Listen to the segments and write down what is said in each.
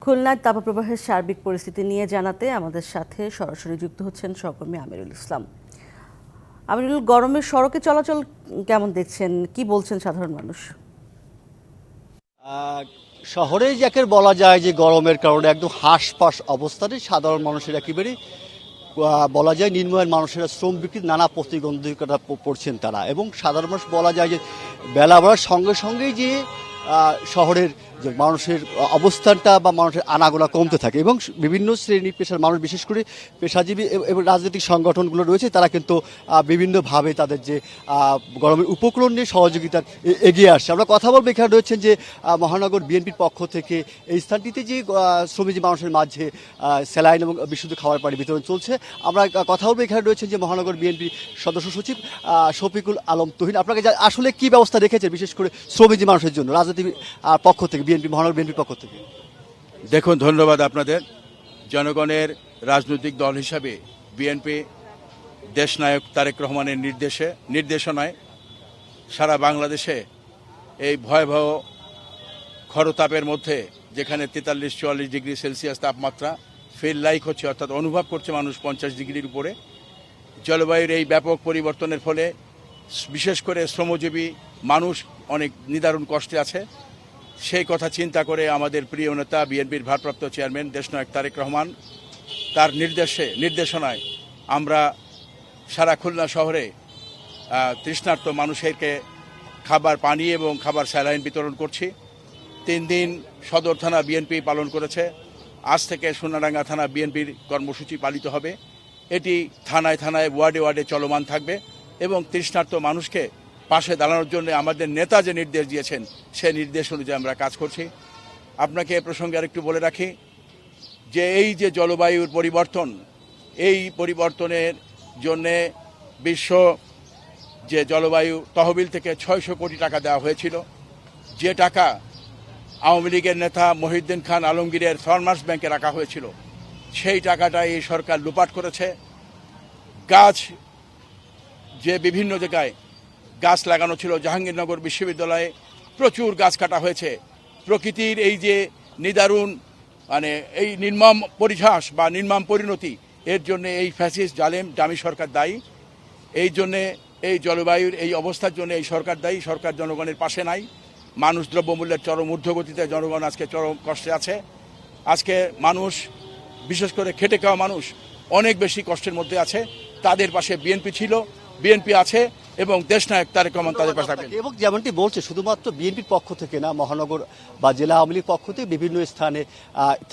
খুলনার তাপপ্রবাহের সার্বিক পরিস্থিতি নিয়ে জানাতে আমাদের সাথে সরাসরি যুক্ত হচ্ছেন সহকর্মী আমিরুল ইসলাম। আমিরুল, গরমের সড়কে চলাচল কেমন দেখছেন, কি বলছেন সাধারণ মানুষ? শহরে যাকে বলা যায় যে গরমের কারণে একদম হাঁসফাঁস অবস্থানে সাধারণ মানুষের একেবারে বলা যায় নিম্নআয়ের মানুষেরা শ্রম বিক্রির নানা প্রতিবন্ধকতা পড়ছেন তারা, এবং সাধারণ মানুষ বলা যায় যে বেলা বাড়ার সঙ্গে সঙ্গেই যে শহরের যে মানুষের অবস্থানটা বা মানুষের আনাগোনা কমতে থাকে, এবং বিভিন্ন শ্রেণী পেশার মানুষ বিশেষ করে পেশাজীবী এবং রাজনৈতিক সংগঠনগুলো রয়েছে তারা কিন্তু বিভিন্নভাবে তাদের যে গরমের উপকরণ নিয়ে সহযোগিতার এগিয়ে আসছে। আমরা কথা বলবো, এখানে রয়েছেন যে মহানগর বিএনপির পক্ষ থেকে এই স্থানটিতে যে শ্রমজীবী মানুষের মাঝে স্যালাইন এবং বিশুদ্ধ খাবার পানি বিতরণ চলছে। আমরা কথা বলবো, এখানে রয়েছেন যে মহানগর বিএনপির সদস্য সচিব শফিকুল আলম তুহিন। আপনাকে আসলে কি ব্যবস্থা রেখেছেন বিশেষ করে শ্রমজীবী মানুষের জন্য রাজনৈতিক পক্ষ থেকে, বিএনপি মহানগর বিএনপির পক্ষ থেকে? দেখুন, ধন্যবাদ আপনাদের। জনগণের রাজনৈতিক দল হিসাবে বিএনপি দেশনায়ক তারেক রহমানের নির্দেশনায় সারা বাংলাদেশে এই ভয়াবহ খরতাপের মধ্যে, যেখানে 43-44 ডিগ্রি সেলসিয়াস তাপমাত্রা ফিল লাইক হচ্ছে, অর্থাৎ অনুভব করছে মানুষ 50 ডিগ্রির উপরে, জলবায়ুর এই ব্যাপক পরিবর্তনের ফলে বিশেষ করে শ্রমজীবী মানুষ অনেক নিদারুণ কষ্টে আছে। সেই কথা চিন্তা করে আমাদের প্রিয় নেতা বিএনপির ভারপ্রাপ্ত চেয়ারম্যান দেশনায়ক তারেক রহমান তার নির্দেশনায় আমরা সারা খুলনা শহরে তৃষ্ণার্ত মানুষেরকে খাবার পানি এবং খাবার স্যালাইন বিতরণ করছি। 3 দিন সদর থানা বিএনপি পালন করেছে। আজ থেকে সোনাডাঙ্গা থানা বিএনপির কর্মসূচি পালিত হবে। এটি থানায় থানায় ওয়ার্ডে ওয়ার্ডে চলমান থাকবে, এবং তৃষ্ণার্ত মানুষকে পাশে দাঁড়ানোর জন্য আমাদের নেতা যে নির্দেশ দিয়েছেন সেই নির্দেশ অনুযায়ী আমরা কাজ করছি। আপনাকে এ প্রসঙ্গে আরেকটু বলে রাখি যে এই যে জলবায়ুর পরিবর্তন, এই পরিবর্তনের জন্যে বিশ্ব যে জলবায়ু তহবিল থেকে 600 কোটি টাকা দেওয়া হয়েছিল, যে টাকা আওয়ামী লীগের নেতা মহিউদ্দিন খান আলমগীরের ফার্মার্স ব্যাংকে রাখা হয়েছিল, সেই টাকাটা এই সরকার লুপাট করেছে। গাছ যে বিভিন্ন জায়গায় গাছ লাগানো ছিল, জাহাঙ্গীরনগর বিশ্ববিদ্যালয়ে প্রচুর গাছ কাটা হয়েছে। প্রকৃতির এই যে নিদারুণ এই নির্মম পরিহাস বা নির্মম পরিণতি, এর জন্য এই ফ্যাসিস্ট জালেম ডামি সরকার দায়ী। এই জন্যে এই জলবায়ুর এই অবস্থার জন্য এই সরকার দায়ী। সরকার জনগণের পাশে নাই। মানুষ দ্রব্যমূল্যের চরম ঊর্ধ্বগতিতে, জনগণ আজকে চরম কষ্টে আছে। আজকে মানুষ, বিশেষ করে খেটে খাওয়া মানুষ অনেক বেশি কষ্টের মধ্যে আছে। তাদের পাশে বিএনপি ছিল, বিএনপি আছে, এবং দেশনায়ক তারেক রহমান তাদের পাশে থাকবেন। এবং যেমনটি বলছে, শুধুমাত্র বিএনপির পক্ষ থেকে না, মহানগর বা জেলা আওয়ামী লীগ পক্ষ থেকে বিভিন্ন স্থানে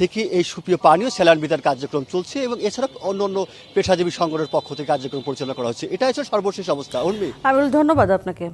থেকে এই সুপ্রিয় পানীয় স্যালাইন বিতরণ কার্যক্রম চলছে, এবং এছাড়া অন্য অন্য পেশাজীবী সংগঠনের পক্ষ থেকে কার্যক্রম পরিচালনা করা হচ্ছে। এটা হচ্ছে সর্বশেষ অবস্থা। আমিরুল, ধন্যবাদ আপনাকে।